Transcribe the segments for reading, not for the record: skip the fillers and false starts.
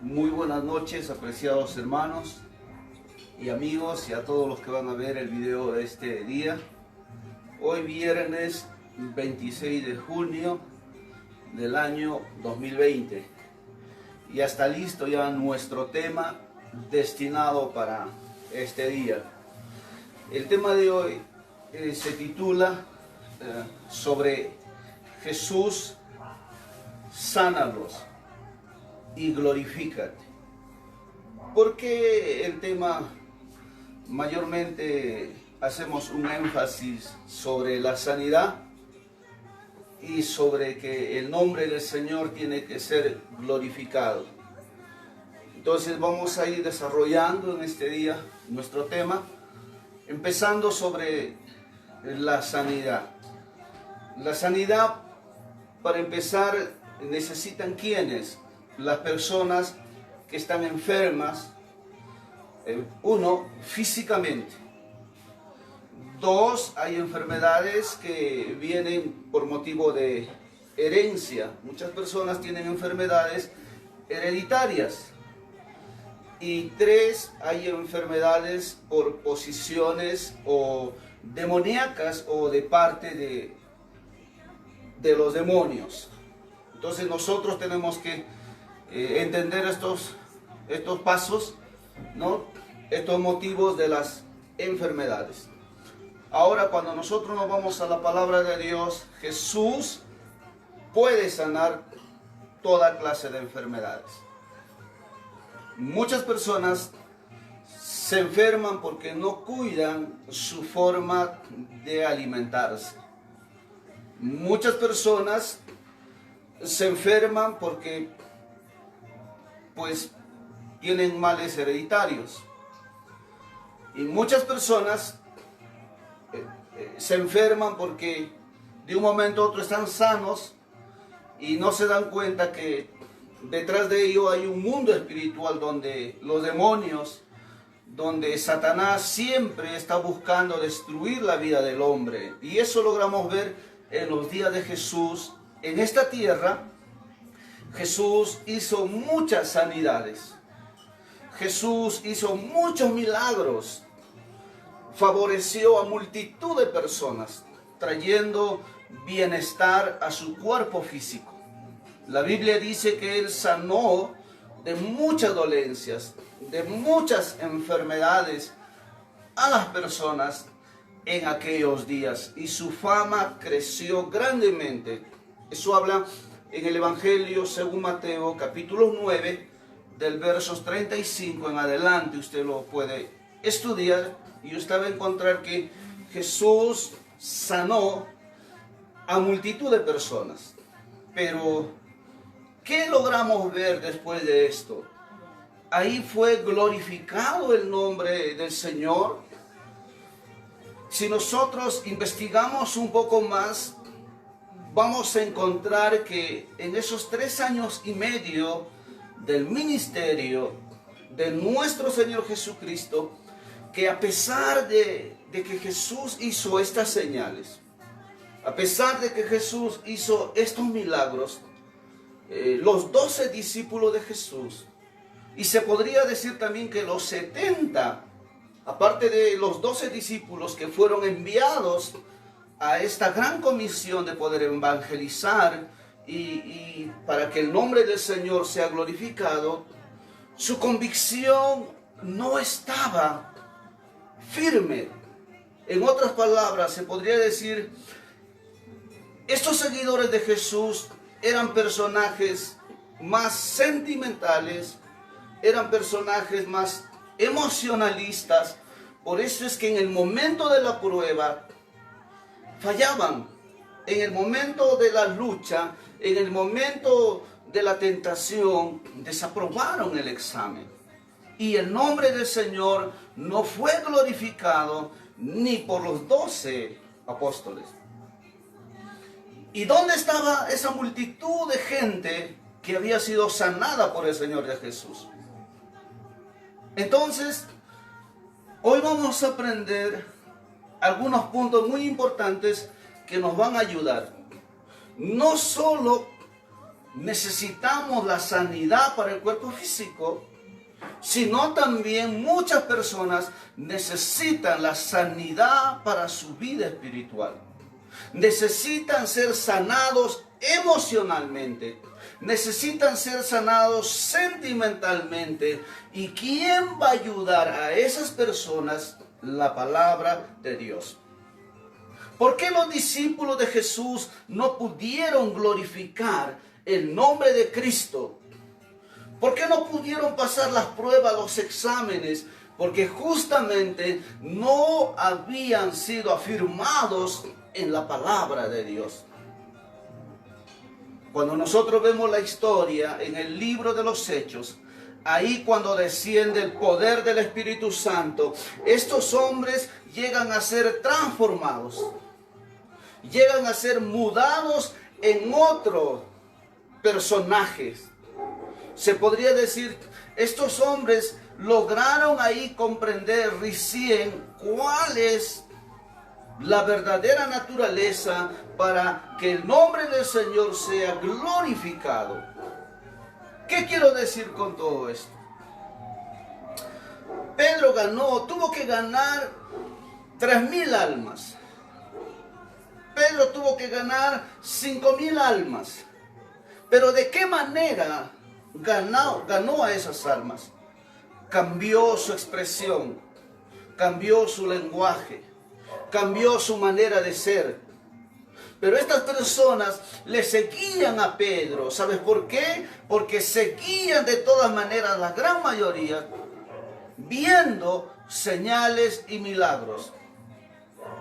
Muy buenas noches, apreciados hermanos y amigos, y a todos los que van a ver el video de este día. Hoy viernes 26 de junio del año 2020. Ya está listo ya nuestro tema destinado para este día. El tema de hoy se titula sobre Jesús, sánalos y glorifícate. ¿Por qué el tema mayormente hacemos un énfasis sobre la sanidad y sobre que el nombre del Señor tiene que ser glorificado? Entonces vamos a ir desarrollando en este día nuestro tema, empezando sobre la sanidad. La sanidad, para empezar, necesitan ¿quiénes? Las personas que están enfermas, uno, físicamente. Dos, hay enfermedades que vienen por motivo de herencia. Muchas personas tienen enfermedades hereditarias. Y tres, hay enfermedades por posiciones o demoníacas o de parte de los demonios. Entonces nosotros tenemos que entender estos pasos, ¿no? Estos motivos de las enfermedades. Ahora, cuando nosotros nos vamos a la palabra de Dios, Jesús puede sanar toda clase de enfermedades. Muchas personas se enferman porque no cuidan su forma de alimentarse. Muchas personas se enferman porque pues tienen males hereditarios. Y muchas personas se enferman porque de un momento a otro están sanos y no se dan cuenta que detrás de ello hay un mundo espiritual donde los demonios, donde Satanás siempre está buscando destruir la vida del hombre. Y eso logramos ver en los días de Jesús en esta tierra. Jesús hizo muchas sanidades. Jesús hizo muchos milagros. Favoreció a multitud de personas, trayendo bienestar a su cuerpo físico. La Biblia dice que Él sanó de muchas dolencias, de muchas enfermedades a las personas en aquellos días. Y su fama creció grandemente. Eso habla en el Evangelio según Mateo, capítulo 9, del versos 35 en adelante. Usted lo puede estudiar y usted va a encontrar que Jesús sanó a multitud de personas. Pero, ¿qué logramos ver después de esto? Ahí fue glorificado el nombre del Señor. Si nosotros investigamos un poco más, vamos a encontrar que en esos 3 años y medio del ministerio de nuestro Señor Jesucristo, que a pesar de que Jesús hizo estas señales, a pesar de que Jesús hizo estos milagros, los 12 discípulos de Jesús, y se podría decir también que los 70, aparte de los 12 discípulos que fueron enviados a esta gran comisión de poder evangelizar y para que el nombre del Señor sea glorificado, su convicción no estaba firme. En otras palabras, se podría decir, estos seguidores de Jesús eran personajes más sentimentales, eran personajes más emocionalistas. Por eso es que en el momento de la prueba fallaban, en el momento de la lucha, en el momento de la tentación, desaprobaron el examen. Y el nombre del Señor no fue glorificado ni por los 12 apóstoles. ¿Y dónde estaba esa multitud de gente que había sido sanada por el Señor de Jesús? Entonces, hoy vamos a aprender algunos puntos muy importantes que nos van a ayudar, no solo necesitamos la sanidad para el cuerpo físico, sino también muchas personas necesitan la sanidad para su vida espiritual. Necesitan ser sanados emocionalmente, necesitan ser sanados sentimentalmente. ¿Y quién va a ayudar a esas personas? La palabra de Dios. ¿Por qué los discípulos de Jesús no pudieron glorificar el nombre de Cristo? ¿Por qué no pudieron pasar las pruebas, los exámenes? Porque justamente no habían sido afirmados en la palabra de Dios. Cuando nosotros vemos la historia en el libro de los Hechos, ahí cuando desciende el poder del Espíritu Santo, estos hombres llegan a ser transformados, llegan a ser mudados en otros personajes. Se podría decir, estos hombres lograron ahí comprender recién cuál es la verdadera naturaleza para que el nombre del Señor sea glorificado. ¿Qué quiero decir con todo esto? Pedro tuvo que ganar 3,000 almas. Pedro tuvo que ganar 5,000 almas. Pero ¿de qué manera ganó a esas almas? Cambió su expresión, cambió su lenguaje, cambió su manera de ser. Pero estas personas le seguían a Pedro. ¿Sabes por qué? Porque seguían de todas maneras, la gran mayoría, viendo señales y milagros.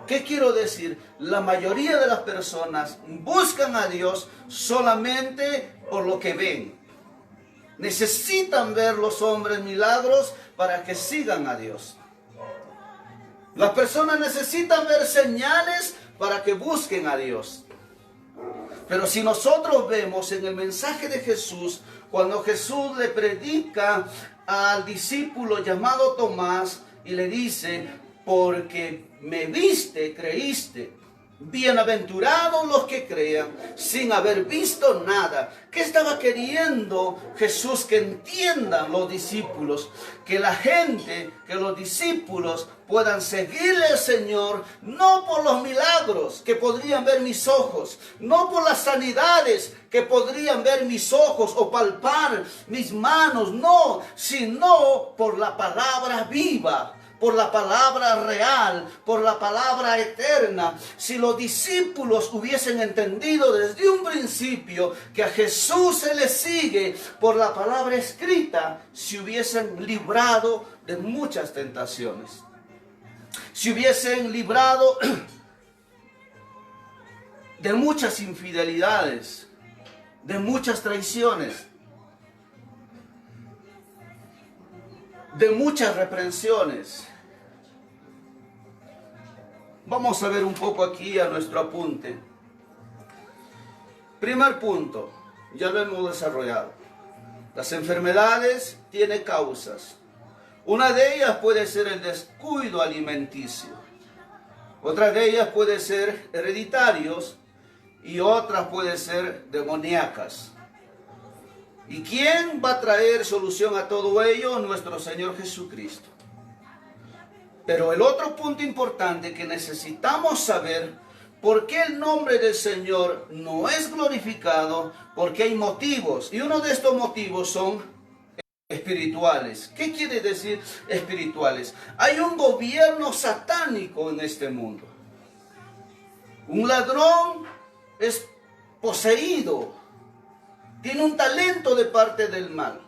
¿Qué quiero decir? La mayoría de las personas buscan a Dios solamente por lo que ven. Necesitan ver los hombres milagros para que sigan a Dios. Las personas necesitan ver señales para que busquen a Dios. Pero si nosotros vemos en el mensaje de Jesús, cuando Jesús le predica al discípulo llamado Tomás y le dice, porque me viste, creíste. Bienaventurados los que crean sin haber visto nada. ¿Qué estaba queriendo Jesús que entiendan los discípulos? Que la gente, que los discípulos puedan seguirle al Señor, no por los milagros que podrían ver mis ojos, no por las sanidades que podrían ver mis ojos o palpar mis manos, no, sino por la palabra viva, por la palabra real, por la palabra eterna. Si los discípulos hubiesen entendido desde un principio que a Jesús se le sigue por la palabra escrita, se hubiesen librado de muchas tentaciones. Se hubiesen librado de muchas infidelidades, de muchas traiciones, de muchas reprensiones. Vamos a ver un poco aquí a nuestro apunte. Primer punto, ya lo hemos desarrollado. Las enfermedades tienen causas. Una de ellas puede ser el descuido alimenticio. Otra de ellas puede ser hereditarios y otras pueden ser demoníacas. ¿Y quién va a traer solución a todo ello? Nuestro Señor Jesucristo. Pero el otro punto importante que necesitamos saber, ¿por qué el nombre del Señor no es glorificado? Porque hay motivos, y uno de estos motivos son espirituales. ¿Qué quiere decir espirituales? Hay un gobierno satánico en este mundo. Un ladrón es poseído, tiene un talento de parte del mal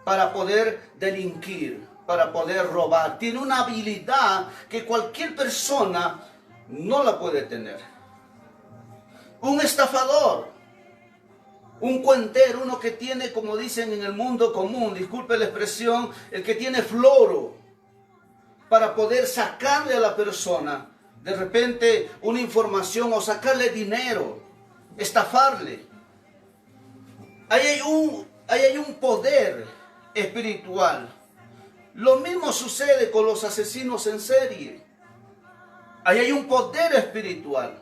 para poder delinquir, para poder robar. Tiene una habilidad que cualquier persona no la puede tener. Un estafador, un cuentero, uno que tiene, como dicen en el mundo común, disculpe la expresión, el que tiene floro, para poder sacarle a la persona de repente una información o sacarle dinero, estafarle. Ahí hay un poder espiritual. Lo mismo sucede con los asesinos en serie. Ahí hay un poder espiritual.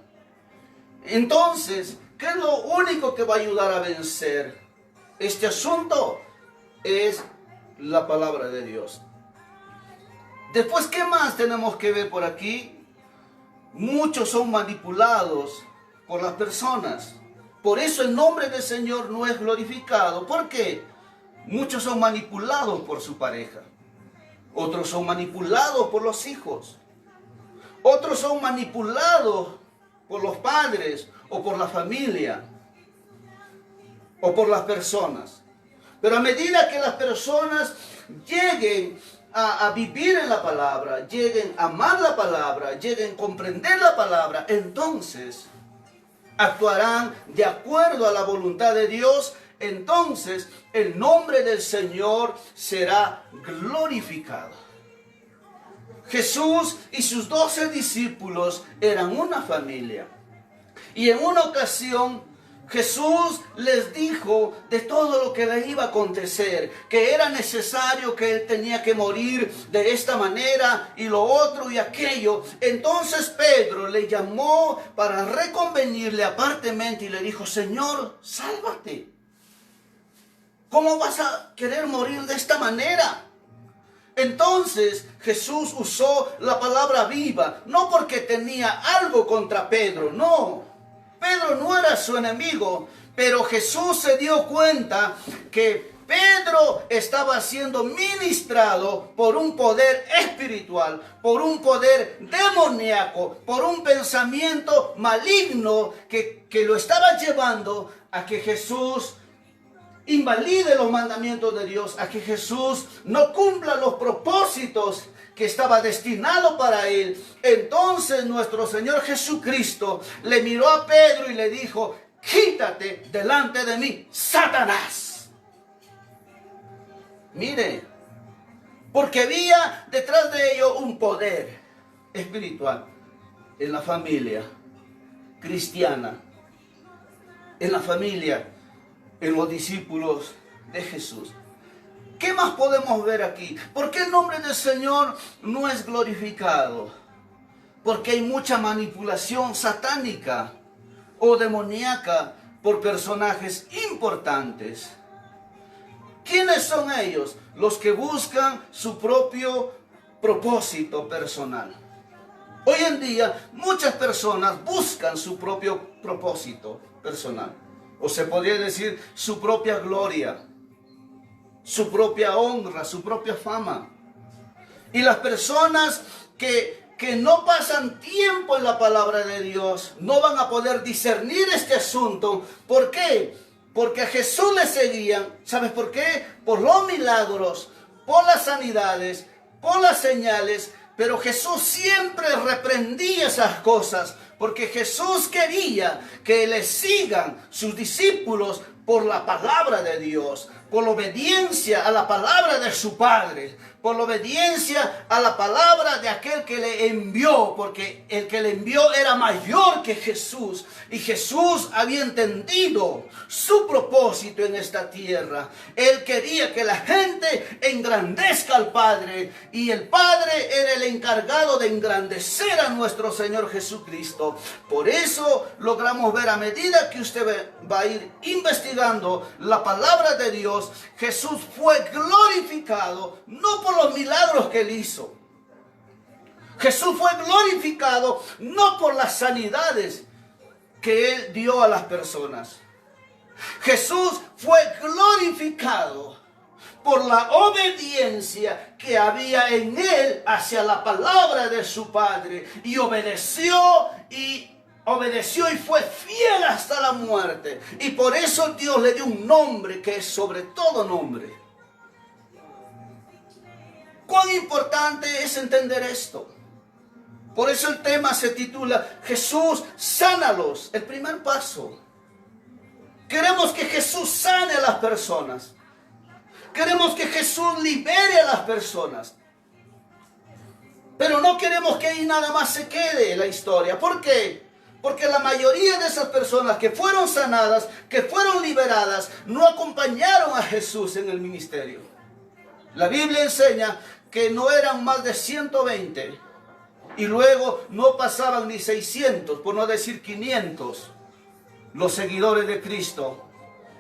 Entonces, ¿qué es lo único que va a ayudar a vencer este asunto? Es la palabra de Dios. Después, ¿qué más tenemos que ver por aquí? Muchos son manipulados por las personas. Por eso el nombre del Señor no es glorificado. ¿Por qué? Muchos son manipulados por su pareja. Otros son manipulados por los hijos. Otros son manipulados por los padres o por la familia o por las personas. Pero a medida que las personas lleguen a vivir en la palabra, lleguen a amar la palabra, lleguen a comprender la palabra, entonces actuarán de acuerdo a la voluntad de Dios. Entonces el nombre del Señor será glorificado. Jesús y sus 12 discípulos eran una familia. Y en una ocasión Jesús les dijo de todo lo que le iba a acontecer, que era necesario, que él tenía que morir de esta manera y lo otro y aquello. Entonces Pedro le llamó para reconvenirle apartemente y le dijo: Señor, sálvate. ¿Cómo vas a querer morir de esta manera? Entonces Jesús usó la palabra viva, no porque tenía algo contra Pedro, no. Pedro no era su enemigo, pero Jesús se dio cuenta que Pedro estaba siendo ministrado por un poder espiritual, por un poder demoníaco, por un pensamiento maligno que lo estaba llevando a que Jesús invalide los mandamientos de Dios, a que Jesús no cumpla los propósitos que estaba destinado para él. Entonces nuestro Señor Jesucristo le miró a Pedro y le dijo: quítate delante de mí, Satanás. Mire, porque había detrás de ello un poder espiritual en la familia cristiana, en la familia, en los discípulos de Jesús. ¿Qué más podemos ver aquí? ¿Por qué el nombre del Señor no es glorificado? Porque hay mucha manipulación satánica o demoníaca por personajes importantes. ¿Quiénes son ellos? Los que buscan su propio propósito personal. Hoy en día muchas personas buscan su propio propósito personal. O se podría decir su propia gloria, su propia honra, su propia fama. Y las personas que no pasan tiempo en la palabra de Dios no van a poder discernir este asunto. ¿Por qué? Porque a Jesús le seguían. ¿Sabes por qué? Por los milagros, por las sanidades, por las señales. Pero Jesús siempre reprendía esas cosas, porque Jesús quería que le sigan sus discípulos por la palabra de Dios, por la obediencia a la palabra de su Padre, por la obediencia a la palabra de aquel que le envió, porque el que le envió era mayor que Jesús, y Jesús había entendido su propósito en esta tierra. Él quería que la gente engrandezca al Padre, y el Padre era el encargado de engrandecer a nuestro Señor Jesucristo. Por eso logramos ver, a medida que usted va a ir investigando la palabra de Dios, Jesús fue glorificado no por los milagros que él hizo. Jesús fue glorificado no por las sanidades que él dio a las personas. Jesús fue glorificado por la obediencia que había en él hacia la palabra de su Padre, y obedeció y fue fiel hasta la muerte. Y por eso Dios le dio un nombre que es sobre todo nombre. ¿Cuán importante es entender esto? Por eso el tema se titula Jesús, sánalos. El primer paso. Queremos que Jesús sane a las personas. Queremos que Jesús libere a las personas. Pero no queremos que ahí nada más se quede la historia. ¿Por qué? Porque la mayoría de esas personas que fueron sanadas, que fueron liberadas, no acompañaron a Jesús en el ministerio. La Biblia enseña que no eran más de 120 Y luego no pasaban ni 600, por no decir 500, los seguidores de Cristo.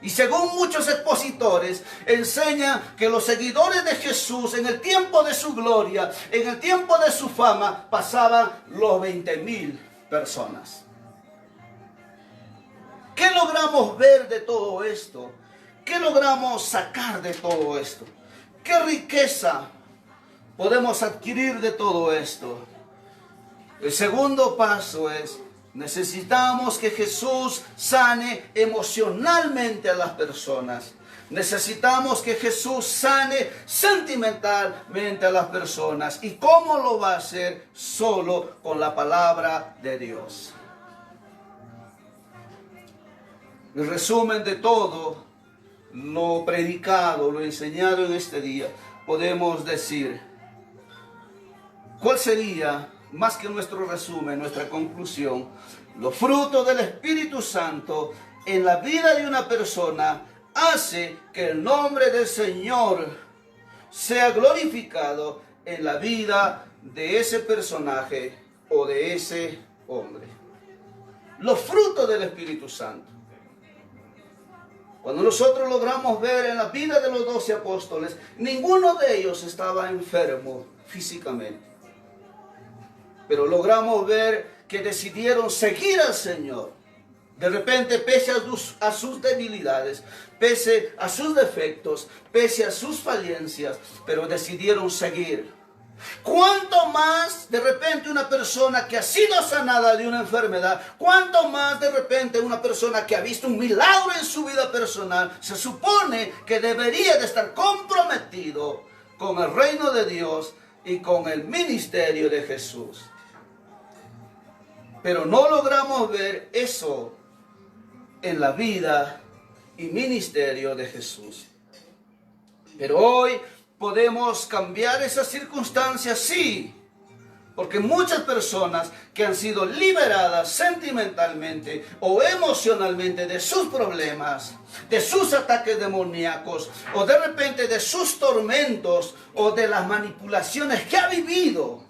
Y según muchos expositores, enseñan que los seguidores de Jesús en el tiempo de su gloria, en el tiempo de su fama, pasaban los 20,000 personas. ¿Qué logramos ver de todo esto? ¿Qué logramos sacar de todo esto? ¿Qué riqueza podemos adquirir de todo esto? El segundo paso es: necesitamos que Jesús sane emocionalmente a las personas. Necesitamos que Jesús sane sentimentalmente a las personas. ¿Y cómo lo va a hacer? Solo con la palabra de Dios. El resumen de todo lo predicado, lo enseñado en este día, podemos decir: ¿cuál sería, más que nuestro resumen, nuestra conclusión? Los frutos del Espíritu Santo en la vida de una persona hace que el nombre del Señor sea glorificado en la vida de ese personaje o de ese hombre. Los frutos del Espíritu Santo. Cuando nosotros logramos ver en la vida de los 12 apóstoles, ninguno de ellos estaba enfermo físicamente. Pero logramos ver que decidieron seguir al Señor. De repente, pese a sus debilidades, pese a sus defectos, pese a sus falencias, pero decidieron seguir. ¿Cuánto más de repente una persona que ha sido sanada de una enfermedad, cuánto más de repente una persona que ha visto un milagro en su vida personal, se supone que debería de estar comprometido con el reino de Dios y con el ministerio de Jesús? Pero no logramos ver eso en la vida y ministerio de Jesús. Pero hoy podemos cambiar esas circunstancias, sí, porque muchas personas que han sido liberadas sentimentalmente o emocionalmente de sus problemas, de sus ataques demoníacos, o de repente de sus tormentos, o de las manipulaciones que ha vivido,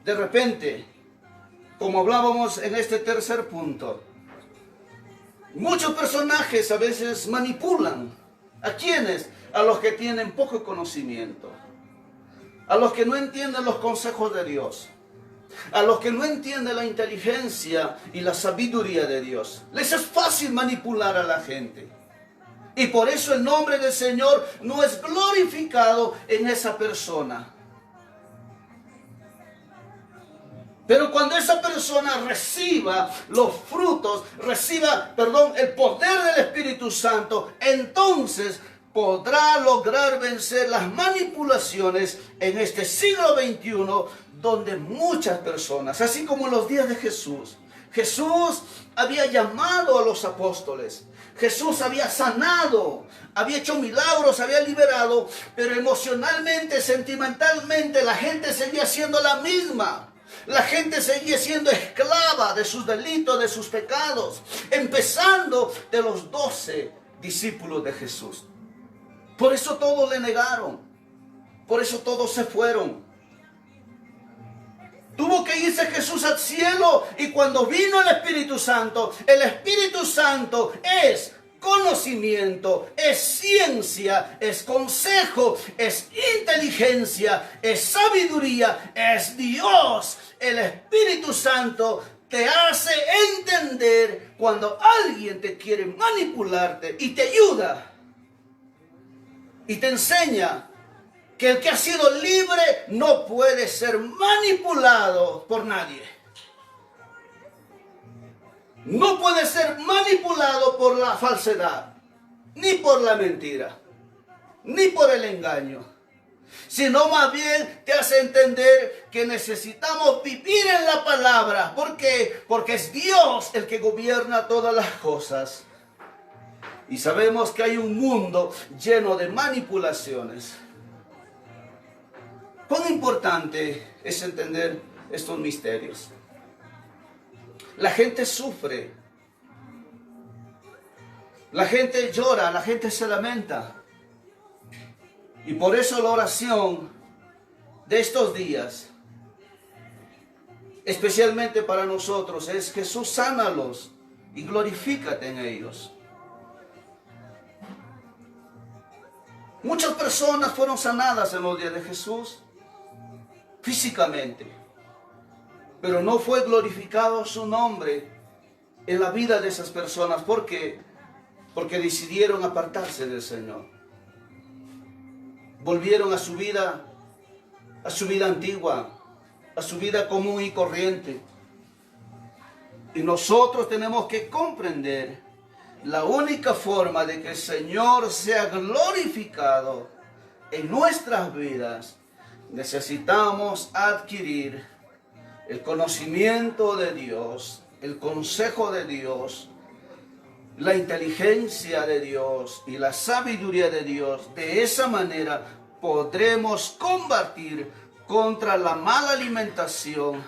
de repente, como hablábamos en este tercer punto, muchos personajes a veces manipulan. ¿A quiénes? A los que tienen poco conocimiento, a los que no entienden los consejos de Dios, a los que no entienden la inteligencia y la sabiduría de Dios. Les es fácil manipular a la gente. Y por eso el nombre del Señor no es glorificado en esa persona. Pero cuando esa persona reciba los frutos, el poder del Espíritu Santo, entonces podrá lograr vencer las manipulaciones en este siglo XXI, donde muchas personas, así como en los días de Jesús, Jesús había llamado a los apóstoles, Jesús había sanado, había hecho milagros, había liberado, pero emocionalmente, sentimentalmente, la gente seguía siendo la misma. La gente seguía siendo esclava de sus delitos, de sus pecados, empezando de los 12 discípulos de Jesús. Por eso todos le negaron, por eso todos se fueron. Tuvo que irse Jesús al cielo, y cuando vino el Espíritu Santo es conocimiento, es ciencia, es consejo, es inteligencia, es sabiduría, es Dios. El Espíritu Santo te hace entender cuando alguien te quiere manipularte y te ayuda y te enseña que el que ha sido libre no puede ser manipulado por nadie. No puede ser manipulado por la falsedad, ni por la mentira, ni por el engaño, sino más bien te hace entender que necesitamos vivir en la palabra. ¿Por qué? Porque es Dios el que gobierna todas las cosas. Y sabemos que hay un mundo lleno de manipulaciones. ¿Cuán importante es entender estos misterios? La gente sufre, la gente llora, la gente se lamenta. Y por eso la oración de estos días especialmente para nosotros, es: Jesús, sánalos y glorifícate en ellos. Muchas personas fueron sanadas en los días de Jesús, físicamente, pero no fue glorificado su nombre en la vida de esas personas. ¿Por qué? Porque decidieron apartarse del Señor. Volvieron a su vida antigua, a su vida común y corriente. Y nosotros tenemos que comprender la única forma de que el Señor sea glorificado en nuestras vidas. Necesitamos adquirir el conocimiento de Dios, el consejo de Dios, la inteligencia de Dios y la sabiduría de Dios. De esa manera podremos combatir contra la mala alimentación,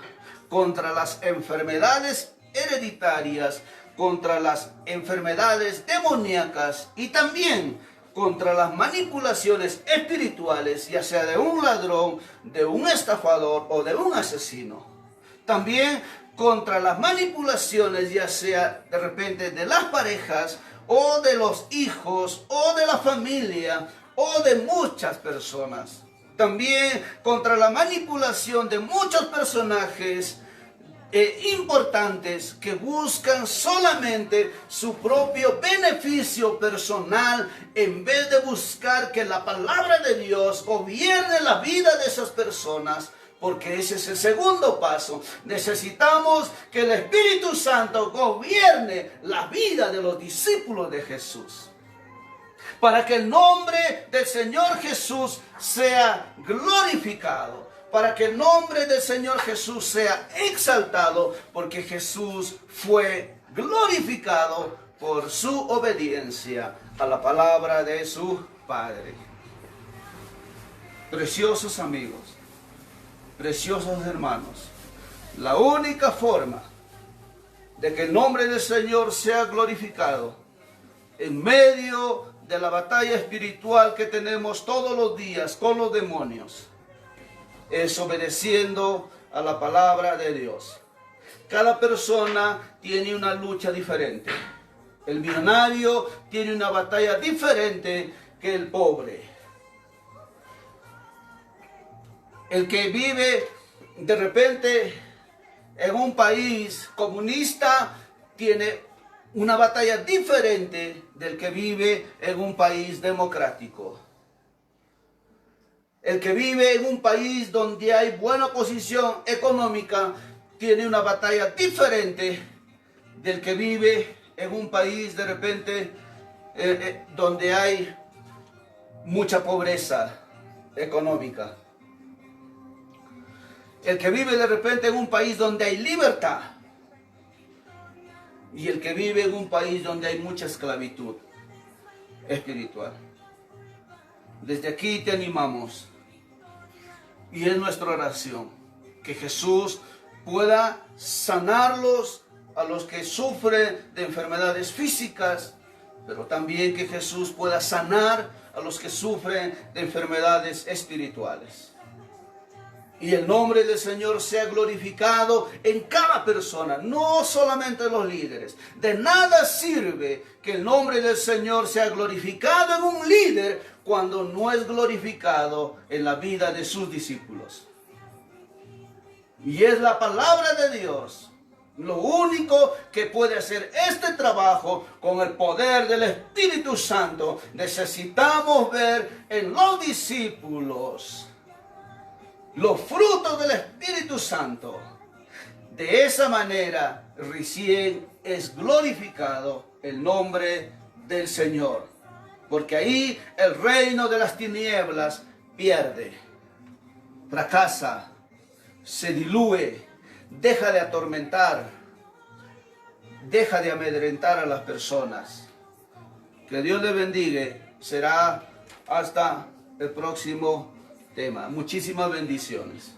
contra las enfermedades hereditarias, contra las enfermedades demoníacas y también contra las manipulaciones espirituales, ya sea de un ladrón, de un estafador o de un asesino. También contra las manipulaciones, ya sea de repente de las parejas o de los hijos o de la familia o de muchas personas. También contra la manipulación de muchos personajes importantes que buscan solamente su propio beneficio personal, en vez de buscar que la palabra de Dios gobierne la vida de esas personas. Porque ese es el segundo paso. Necesitamos que el Espíritu Santo gobierne la vida de los discípulos de Jesús, para que el nombre del Señor Jesús sea glorificado, para que el nombre del Señor Jesús sea exaltado, porque Jesús fue glorificado por su obediencia a la palabra de su Padre. Preciosos amigos, preciosos hermanos, la única forma de que el nombre del Señor sea glorificado en medio de la batalla espiritual que tenemos todos los días con los demonios es obedeciendo a la palabra de Dios. Cada persona tiene una lucha diferente. El millonario tiene una batalla diferente que el pobre. El que vive de repente en un país comunista tiene una batalla diferente del que vive en un país democrático. El que vive en un país donde hay buena posición económica tiene una batalla diferente del que vive en un país de repente donde hay mucha pobreza económica. El que vive de repente en un país donde hay libertad y el que vive en un país donde hay mucha esclavitud espiritual. Desde aquí te animamos, y es nuestra oración, que Jesús pueda sanarlos a los que sufren de enfermedades físicas, pero también que Jesús pueda sanar a los que sufren de enfermedades espirituales. Y el nombre del Señor sea glorificado en cada persona, no solamente los líderes. De nada sirve que el nombre del Señor sea glorificado en un líder cuando no es glorificado en la vida de sus discípulos. Y es la palabra de Dios lo único que puede hacer este trabajo con el poder del Espíritu Santo. Necesitamos ver en los discípulos los frutos del Espíritu Santo. De esa manera recién es glorificado el nombre del Señor. Porque ahí el reino de las tinieblas pierde, fracasa, se diluye, deja de atormentar, deja de amedrentar a las personas. Que Dios le bendiga. Será hasta el próximo tema. Muchísimas bendiciones.